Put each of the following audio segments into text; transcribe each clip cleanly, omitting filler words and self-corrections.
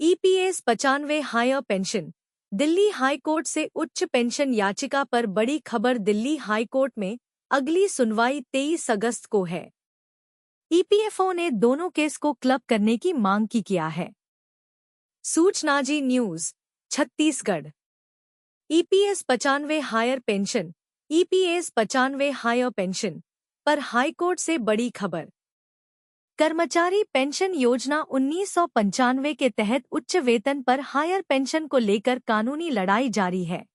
EPS 95 higher pension. Delhi high court से उच्च pension याचिका पर बड़ी खबर। दिल्ली हाई कोर्ट में अगली सुनवाई 23 अगस्त को है। ईपीएफओ ने दोनों केस को क्लब करने की मांग की किया है। सूचना Zee news Chhattisgarh. EPS 95 higher pension. EPS 95 higher pension पर हाईकोर्ट से बड़ी खबर। कर्मचारी पेंशन योजना 1995 के तहत उच्च वेतन पर हायर पेंशन को लेकर कानूनी लड़ाई जारी है।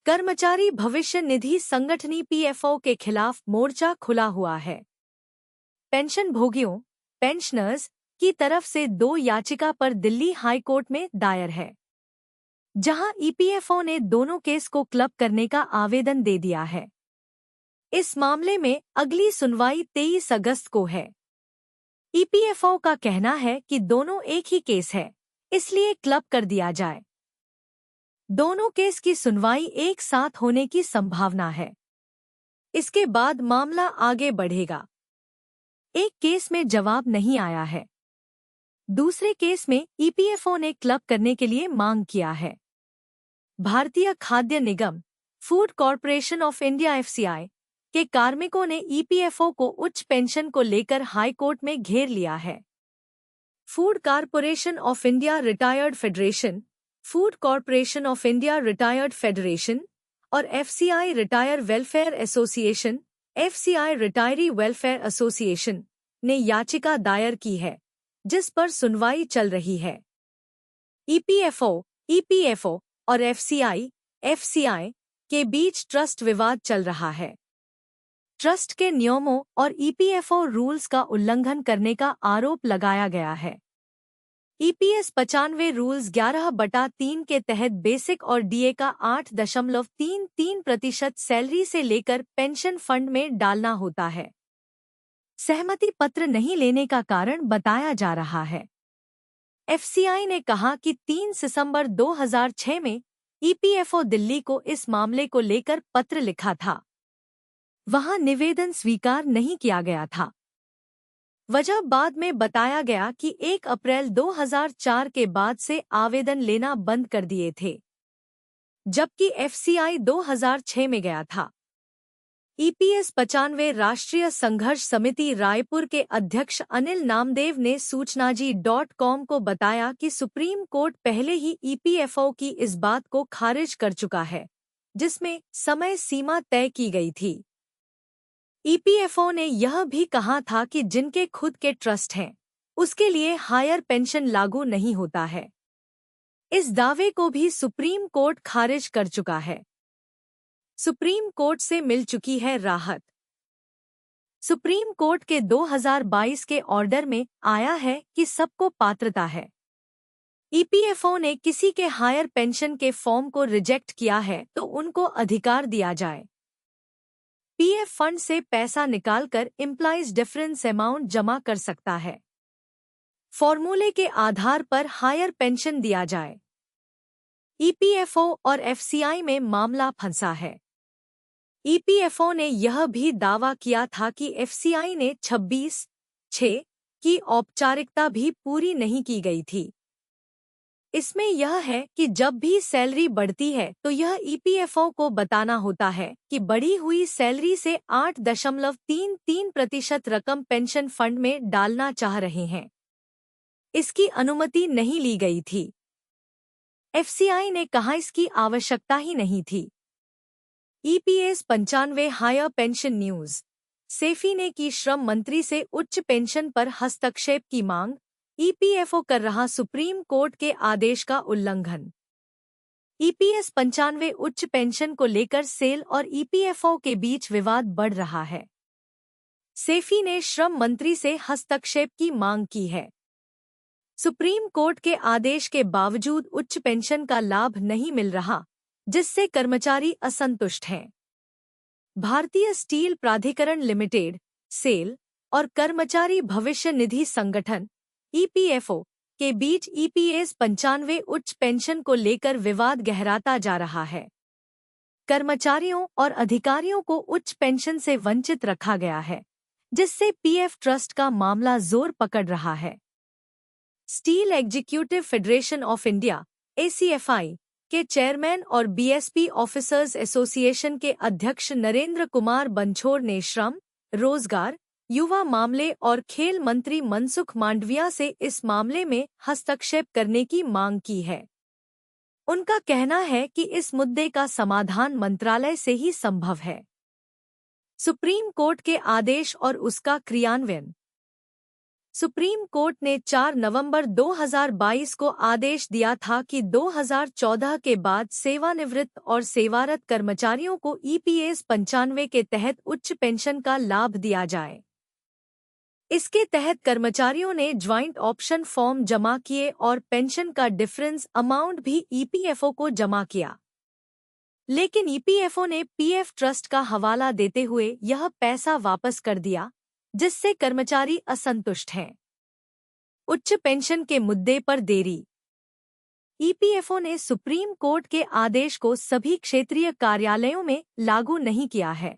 कर्मचारी भविष्य निधि संगठन ईपीएफओ के खिलाफ मोर्चा खुला हुआ है। पेंशन भोगियों पेंशनर्स की तरफ से 2 याचिका पर दिल्ली हाई कोर्ट में दायर है, जहां ईपीएफओ ने दोनों केस को क्लब करने का आवेदन दे दिया है। इस मामले में अगली सुनवाई 23 अगस्त को है। ईपीएफओ का कहना है कि दोनों एक ही केस है, इसलिए क्लब कर दिया जाए। दोनों केस की सुनवाई एक साथ होने की संभावना है। इसके बाद मामला आगे बढ़ेगा। एक केस में जवाब नहीं आया है। दूसरे केस में ईपीएफओ ने क्लब करने के लिए मांग किया है। भारतीय खाद्य निगम food corporation of India FCI के कार्मिकों ने ईपीएफओ को उच्च पेंशन को लेकर हाई कोर्ट में घेर लिया है। Food corporation of India retired federation, food corporation of India retired federation और FCI retire welfare association, FCI retiree welfare association ने याचिका दायर की है, जिस पर सुनवाई चल रही है। ईपीएफओ और एफसीआई के बीच ट्रस्ट विवाद चल रहा है। ट्रस्ट के नियमों और ईपीएफओ रूल्स का उल्लंघन करने का आरोप लगाया गया है। ईपीएस 95 रूल्स 11/3 के तहत बेसिक और डीए का 8.33% सैलरी से लेकर पेंशन फंड में डालना होता है। सहमति पत्र नहीं लेने का कारण बताया जा रहा है। एफसीआई ने कहा कि 3 सितंबर 2006 में ईपीएफओ दिल्ली को इस मामले को लेकर पत्र लिखा था। वहां निवेदन स्वीकार नहीं किया गया था। वजह बाद में बताया गया कि 1 अप्रैल 2004 के बाद से आवेदन लेना बंद कर दिए थे, जबकि एफसीआई 2006 में गया था। ईपीएस 95 राष्ट्रीय संघर्ष समिति रायपुर के अध्यक्ष अनिल नामदेव ने सूचनाजी.com को बताया कि सुप्रीम कोर्ट पहले ही ईपीएफओ की इस बात को खारिज कर चुका है, जिसमें समय सीमा तय की गई थी। ईपीएफओ ने यह भी कहा था कि जिनके खुद के ट्रस्ट हैं, उसके लिए हायर पेंशन लागू नहीं होता है। इस दावे को भी सुप्रीम कोर्ट खारिज कर चुका है। सुप्रीम कोर्ट से मिल चुकी है राहत। सुप्रीम कोर्ट के 2022 के ऑर्डर में आया है कि सबको पात्रता है। ईपीएफओ ने किसी के हायर पेंशन के फॉर्म को रिजेक्ट किया है तो उनको अधिकार दिया जाए। पीएफ फंड से पैसा निकालकर एम्प्लॉइज डिफरेंस अमाउंट जमा कर सकता है। फॉर्मूले के आधार पर हायर पेंशन दिया जाए। ईपीएफओ और एफसीआई में मामला फंसा है। ईपीएफओ ने यह भी दावा किया था कि एफसीआई ने 26/6 की औपचारिकता भी पूरी नहीं की गई थी। इसमें यह है कि जब भी सैलरी बढ़ती है तो यह ईपीएफओ को बताना होता है कि बढ़ी हुई सैलरी से 8.33% रकम पेंशन फंड में डालना चाह रहे हैं। इसकी अनुमति नहीं ली गई थी। एफसीआई ने कहा इसकी आवश्यकता ही नहीं थी। EPS 95 higher pension news. सेफी ने की श्रम मंत्री से उच्च पेंशन पर हस्तक्षेप की मांग। ईपीएफओ कर रहा सुप्रीम कोर्ट के आदेश का उल्लंघन। ईपीएस 95 उच्च पेंशन को लेकर सेल और ईपीएफओ के बीच विवाद बढ़ रहा है। सेफी ने श्रम मंत्री से हस्तक्षेप की मांग की है। सुप्रीम कोर्ट के आदेश के बावजूद उच्च पेंशन का लाभ नहीं मिल रहा, जिससे कर्मचारी असंतुष्ट हैं। भारतीय स्टील प्राधिकरण लिमिटेड, सेल और कर्मचारी भविष्य निधि संगठन ईपीएफओ के बीच ईपीएस 95 उच्च पेंशन को लेकर विवाद गहराता जा रहा है। कर्मचारियों और अधिकारियों को उच्च पेंशन से वंचित रखा गया है, जिससे पीएफ ट्रस्ट का मामला जोर पकड़ रहा है। Steel executive federation of India (ACFI) के चेयरमैन और बीएसपी ऑफिसर्स एसोसिएशन के अध्यक्ष नरेंद्र कुमार बंछोड़ ने श्रम, रोजगार, युवा मामले और खेल मंत्री मनसुख मांडविया से इस मामले में हस्तक्षेप करने की मांग की है। उनका कहना है कि इस मुद्दे का समाधान मंत्रालय से ही संभव है। सुप्रीम कोर्ट के आदेश और उसका क्रियान्वयन। सुप्रीम कोर्ट ने 4 नवंबर 2022 को आदेश दिया था कि 2014 के बाद सेवानिवृत्त और सेवारत कर्मचारियों को ईपीएस 95 के तहत उच्च पेंशन का लाभ दिया जाए। इसके तहत कर्मचारियों ने ज्वाइंट ऑप्शन फॉर्म जमा किए और पेंशन का डिफरेंस अमाउंट भी ईपीएफओ को जमा किया। लेकिन ईपीएफओ ने पीएफ ट्रस्ट का हवाला देते हुए यह पैसा वापस कर दिया, जिससे कर्मचारी असंतुष्ट हैं। उच्च पेंशन के मुद्दे पर देरी। ईपीएफओ ने सुप्रीम कोर्ट के आदेश को सभी क्षेत्रीय कार्यालयों में लागू नहीं किया है,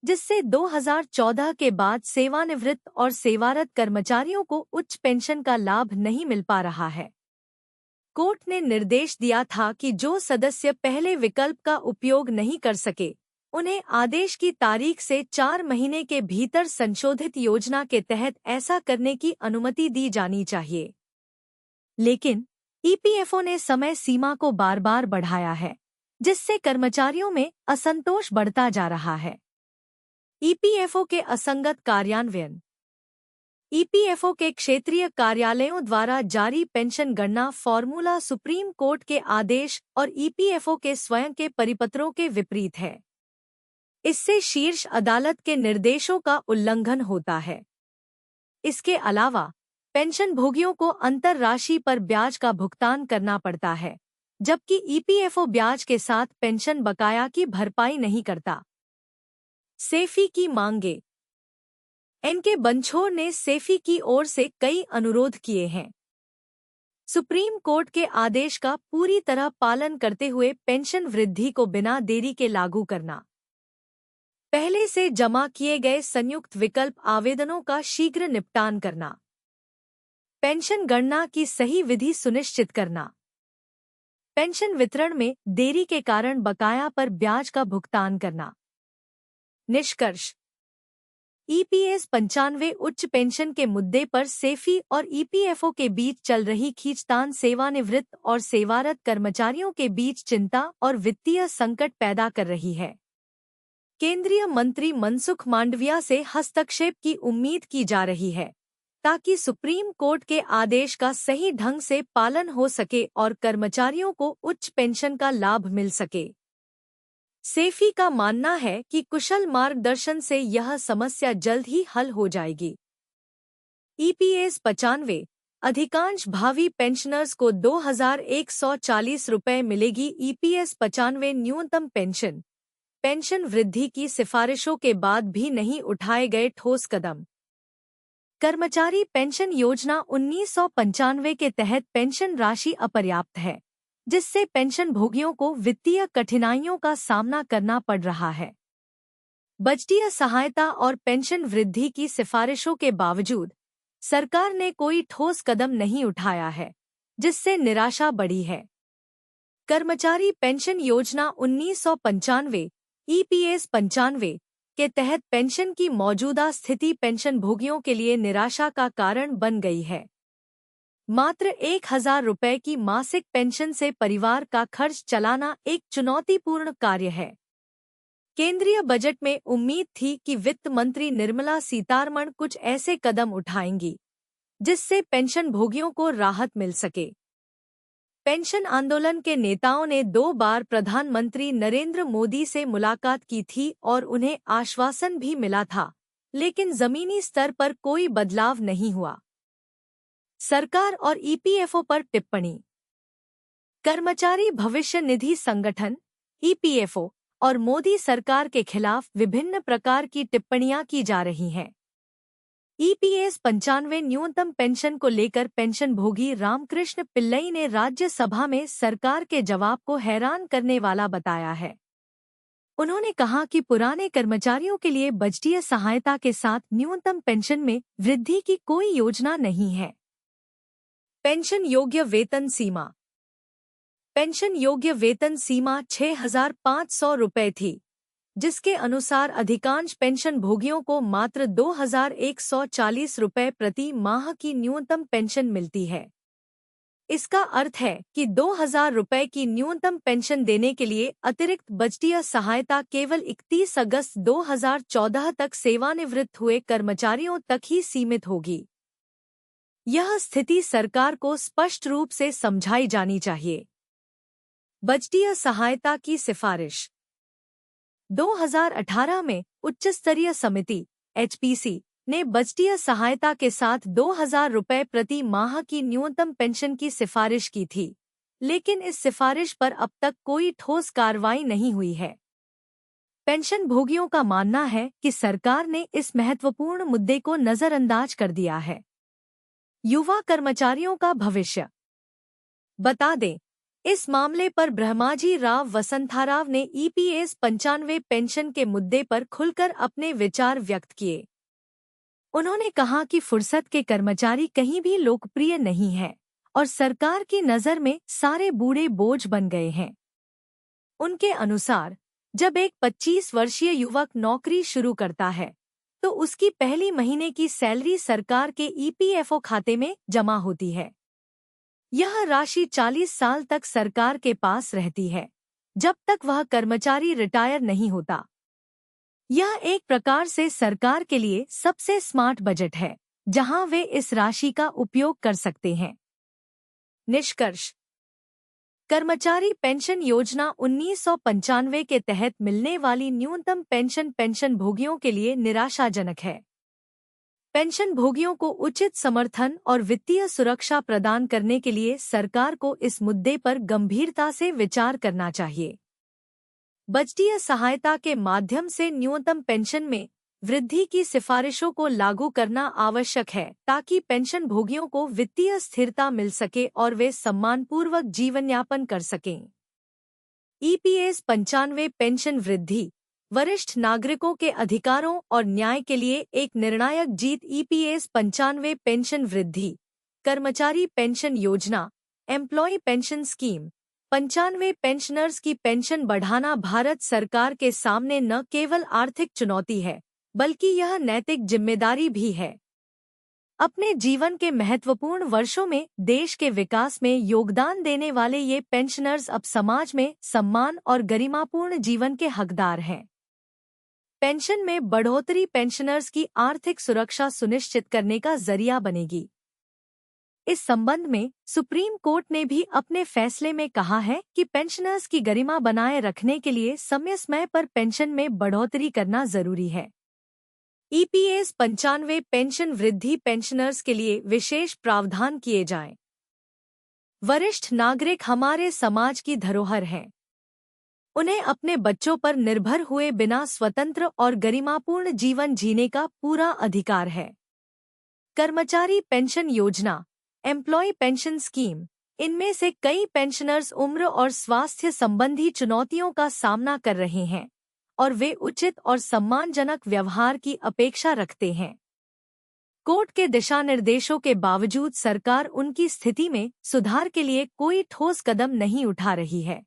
जिससे 2014 के बाद सेवानिवृत्त और सेवारत कर्मचारियों को उच्च पेंशन का लाभ नहीं मिल पा रहा है। कोर्ट ने निर्देश दिया था कि जो सदस्य पहले विकल्प का उपयोग नहीं कर सके, उन्हें आदेश की तारीख से 4 महीने के भीतर संशोधित योजना के तहत ऐसा करने की अनुमति दी जानी चाहिए। लेकिन ईपीएफओ ने समय सीमा को बार बार बढ़ाया है, जिससे कर्मचारियों में असंतोष बढ़ता जा रहा है। ईपीएफओ के असंगत कार्यान्वयन। ईपीएफओ के क्षेत्रीय कार्यालयों द्वारा जारी पेंशन गणना फॉर्मूला सुप्रीम कोर्ट के आदेश और ईपीएफओ के स्वयं के परिपत्रों के विपरीत है। इससे शीर्ष अदालत के निर्देशों का उल्लंघन होता है। इसके अलावा पेंशन भोगियों को अंतर राशि पर ब्याज का भुगतान करना पड़ता है, जबकि ईपीएफओ ब्याज के साथ पेंशन बकाया की भरपाई नहीं करता। सेफी की मांगे। एनके बंछोड़ ने सेफी की ओर से कई अनुरोध किए हैं। सुप्रीम कोर्ट के आदेश का पूरी तरह पालन करते हुए पेंशन वृद्धि को बिना देरी के लागू करना। पहले से जमा किए गए संयुक्त विकल्प आवेदनों का शीघ्र निपटान करना। पेंशन गणना की सही विधि सुनिश्चित करना। पेंशन वितरण में देरी के कारण बकाया पर ब्याज का भुगतान करना। निष्कर्ष। ईपीएस 95 उच्च पेंशन के मुद्दे पर सेफी और ईपीएफओ के बीच चल रही खींचतान सेवानिवृत्त और सेवारत कर्मचारियों के बीच चिंता और वित्तीय संकट पैदा कर रही है। केंद्रीय मंत्री मनसुख मांडविया से हस्तक्षेप की उम्मीद की जा रही है, ताकि सुप्रीम कोर्ट के आदेश का सही ढंग से पालन हो सके और कर्मचारियों को उच्च पेंशन का लाभ मिल सके। सेफी का मानना है कि कुशल मार्गदर्शन से यह समस्या जल्द ही हल हो जाएगी। ईपीएस 95 अधिकांश भावी पेंशनर्स को 2140 रुपये मिलेगी। ईपीएस 95 न्यूनतम पेंशन वृद्धि की सिफारिशों के बाद भी नहीं उठाए गए ठोस कदम। कर्मचारी पेंशन योजना 1995 के तहत पेंशन राशि अपर्याप्त है, जिससे पेंशन भोगियों को वित्तीय कठिनाइयों का सामना करना पड़ रहा है। बजटीय सहायता और पेंशन वृद्धि की सिफारिशों के बावजूद सरकार ने कोई ठोस कदम नहीं उठाया है, जिससे निराशा बढ़ी है। कर्मचारी पेंशन योजना 1995 ईपीएस 95 के तहत पेंशन की मौजूदा स्थिति पेंशन भोगियों के लिए निराशा का कारण बन गई है। मात्र 1000 रुपये की मासिक पेंशन से परिवार का खर्च चलाना एक चुनौतीपूर्ण कार्य है। केंद्रीय बजट में उम्मीद थी कि वित्त मंत्री निर्मला सीतारमण कुछ ऐसे कदम उठाएंगी, जिससे पेंशन भोगियों को राहत मिल सके। पेंशन आंदोलन के नेताओं ने 2 बार प्रधानमंत्री नरेंद्र मोदी से मुलाकात की थी और उन्हें आश्वासन भी मिला था, लेकिन जमीनी स्तर पर कोई बदलाव नहीं हुआ। सरकार और ईपीएफओ पर टिप्पणी। कर्मचारी भविष्य निधि संगठन ईपीएफओ और मोदी सरकार के खिलाफ विभिन्न प्रकार की टिप्पणियां की जा रही हैं। ईपीएस 95 न्यूनतम पेंशन को लेकर पेंशन भोगी रामकृष्ण पिल्लई ने राज्यसभा में सरकार के जवाब को हैरान करने वाला बताया है। उन्होंने कहा कि पुराने कर्मचारियों के लिए बजटीय सहायता के साथ न्यूनतम पेंशन में वृद्धि की कोई योजना नहीं है। पेंशन योग्य वेतन सीमा। पेंशन योग्य वेतन सीमा 6,500 रुपये थी, जिसके अनुसार अधिकांश पेंशन भोगियों को मात्र 2,140 रुपये प्रति माह की न्यूनतम पेंशन मिलती है। इसका अर्थ है कि 2,000 रुपये की न्यूनतम पेंशन देने के लिए अतिरिक्त बजटीय सहायता केवल 31 अगस्त 2014 तक सेवानिवृत्त हुए कर्मचारियों तक ही सीमित होगी। यह स्थिति सरकार को स्पष्ट रूप से समझाई जानी चाहिए। बजटीय सहायता की सिफारिश। 2018 में उच्च स्तरीय समिति (HPC) ने बजटीय सहायता के साथ 2,000 रुपये प्रति माह की न्यूनतम पेंशन की सिफारिश की थी, लेकिन इस सिफारिश पर अब तक कोई ठोस कार्रवाई नहीं हुई है। पेंशन भोगियों का मानना है कि सरकार ने इस महत्वपूर्ण मुद्दे को नजरअंदाज कर दिया है। युवा कर्मचारियों का भविष्य। बता दें, इस मामले पर ब्रह्माजी राव वसंथाराव ने EPS 95 पेंशन के मुद्दे पर खुलकर अपने विचार व्यक्त किए। उन्होंने कहा कि फुर्सत के कर्मचारी कहीं भी लोकप्रिय नहीं है और सरकार की नज़र में सारे बूढ़े बोझ बन गए हैं। उनके अनुसार, जब एक 25 वर्षीय युवक नौकरी शुरू करता है, तो उसकी पहली महीने की सैलरी सरकार के EPFO खाते में जमा होती है। यह राशि 40 साल तक सरकार के पास रहती है, जब तक वह कर्मचारी रिटायर नहीं होता। यह एक प्रकार से सरकार के लिए सबसे स्मार्ट बजट है, जहां वे इस राशि का उपयोग कर सकते हैं। निष्कर्ष। कर्मचारी पेंशन योजना 1995 के तहत मिलने वाली न्यूनतम पेंशन भोगियों के लिए निराशाजनक है। पेंशन भोगियों को उचित समर्थन और वित्तीय सुरक्षा प्रदान करने के लिए सरकार को इस मुद्दे पर गंभीरता से विचार करना चाहिए। बजटीय सहायता के माध्यम से न्यूनतम पेंशन में वृद्धि की सिफारिशों को लागू करना आवश्यक है, ताकि पेंशन भोगियों को वित्तीय स्थिरता मिल सके और वे सम्मानपूर्वक जीवनयापन कर सकें। EPS 95 पेंशन वृद्धि वरिष्ठ नागरिकों के अधिकारों और न्याय के लिए एक निर्णायक जीत। EPS 95 पेंशन वृद्धि कर्मचारी पेंशन योजना एम्प्लॉय पेंशन स्कीम 95 पेंशनर्स की पेंशन बढ़ाना भारत सरकार के सामने न केवल आर्थिक चुनौती है, बल्कि यह नैतिक जिम्मेदारी भी है। अपने जीवन के महत्वपूर्ण वर्षों में देश के विकास में योगदान देने वाले ये पेंशनर्स अब समाज में सम्मान और गरिमापूर्ण जीवन के हकदार हैं। पेंशन में बढ़ोतरी पेंशनर्स की आर्थिक सुरक्षा सुनिश्चित करने का जरिया बनेगी। इस संबंध में सुप्रीम कोर्ट ने भी अपने फैसले में कहा है कि पेंशनर्स की गरिमा बनाए रखने के लिए समय समय पर पेंशन में बढ़ोतरी करना जरूरी है। EPS 95 पेंशन वृद्धि पेंशनर्स के लिए विशेष प्रावधान किए जाएं। वरिष्ठ नागरिक हमारे समाज की धरोहर हैं। उन्हें अपने बच्चों पर निर्भर हुए बिना स्वतंत्र और गरिमापूर्ण जीवन जीने का पूरा अधिकार है। कर्मचारी पेंशन योजना एम्प्लॉय पेंशन स्कीम इनमें से कई पेंशनर्स उम्र और स्वास्थ्य संबंधी चुनौतियों का सामना कर रहे हैं और वे उचित और सम्मानजनक व्यवहार की अपेक्षा रखते हैं। कोर्ट के दिशा निर्देशों के बावजूद सरकार उनकी स्थिति में सुधार के लिए कोई ठोस कदम नहीं उठा रही है।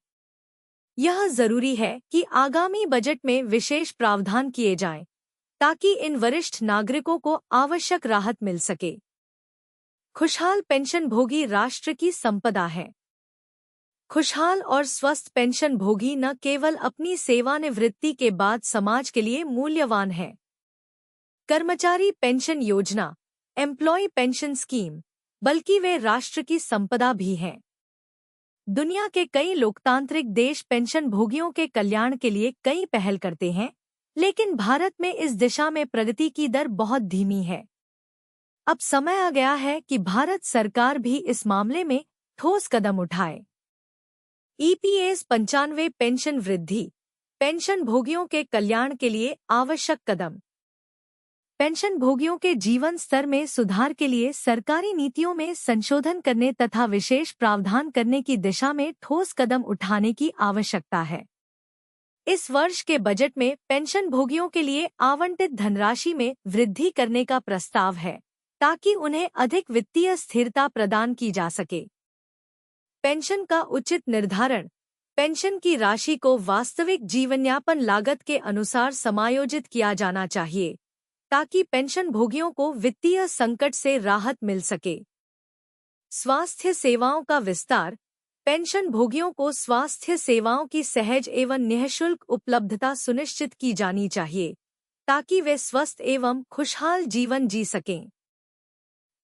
यह जरूरी है कि आगामी बजट में विशेष प्रावधान किए जाएं, ताकि इन वरिष्ठ नागरिकों को आवश्यक राहत मिल सके। खुशहाल पेंशन भोगी राष्ट्र की संपदा है। खुशहाल और स्वस्थ पेंशन भोगी न केवल अपनी सेवानिवृत्ति के बाद समाज के लिए मूल्यवान है। कर्मचारी पेंशन योजना एम्प्लॉय पेंशन स्कीम बल्कि वे राष्ट्र की संपदा भी हैं। दुनिया के कई लोकतांत्रिक देश पेंशन भोगियों के कल्याण के लिए कई पहल करते हैं, लेकिन भारत में इस दिशा में प्रगति की दर बहुत धीमी है। अब समय आ गया है कि भारत सरकार भी इस मामले में ठोस कदम उठाए। EPS 95 पेंशन वृद्धि पेंशन भोगियों के कल्याण के लिए आवश्यक कदम। पेंशन भोगियों के जीवन स्तर में सुधार के लिए सरकारी नीतियों में संशोधन करने तथा विशेष प्रावधान करने की दिशा में ठोस कदम उठाने की आवश्यकता है। इस वर्ष के बजट में पेंशन भोगियों के लिए आवंटित धनराशि में वृद्धि करने का प्रस्ताव है। ताकि उन्हें अधिक वित्तीय स्थिरता प्रदान की जा सके। पेंशन का उचित निर्धारण। पेंशन की राशि को वास्तविक जीवनयापन लागत के अनुसार समायोजित किया जाना चाहिए, ताकि पेंशन भोगियों को वित्तीय संकट से राहत मिल सके। स्वास्थ्य सेवाओं का विस्तार। पेंशन भोगियों को स्वास्थ्य सेवाओं की सहज एवं निःशुल्क उपलब्धता सुनिश्चित की जानी चाहिए, ताकि वे स्वस्थ एवं खुशहाल जीवन जी सकें।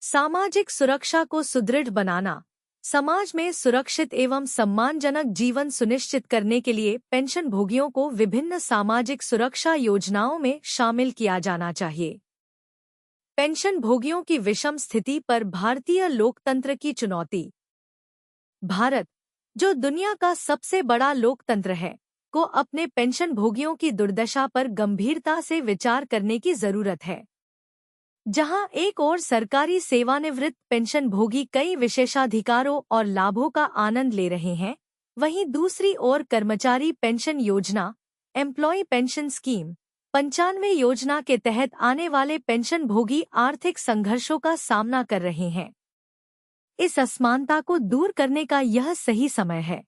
सामाजिक सुरक्षा को सुदृढ़ बनाना। समाज में सुरक्षित एवं सम्मानजनक जीवन सुनिश्चित करने के लिए पेंशन भोगियों को विभिन्न सामाजिक सुरक्षा योजनाओं में शामिल किया जाना चाहिए। पेंशन भोगियों की विषम स्थिति पर भारतीय लोकतंत्र की चुनौती। भारत, जो दुनिया का सबसे बड़ा लोकतंत्र है, को अपने पेंशन भोगियों की दुर्दशा पर गंभीरता से विचार करने की जरूरत है। जहां एक ओर सरकारी सेवानिवृत्त पेंशन भोगी कई विशेषाधिकारों और लाभों का आनंद ले रहे हैं, वहीं दूसरी ओर कर्मचारी पेंशन योजना, एम्प्लॉय पेंशन स्कीम 95 योजना के तहत आने वाले पेंशन भोगी आर्थिक संघर्षों का सामना कर रहे हैं। इस असमानता को दूर करने का यह सही समय है।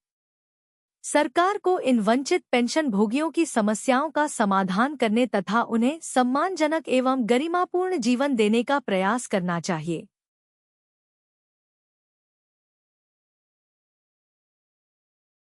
सरकार को इन वंचित पेंशन भोगियों की समस्याओं का समाधान करने तथा उन्हें सम्मानजनक एवं गरिमापूर्ण जीवन देने का प्रयास करना चाहिए।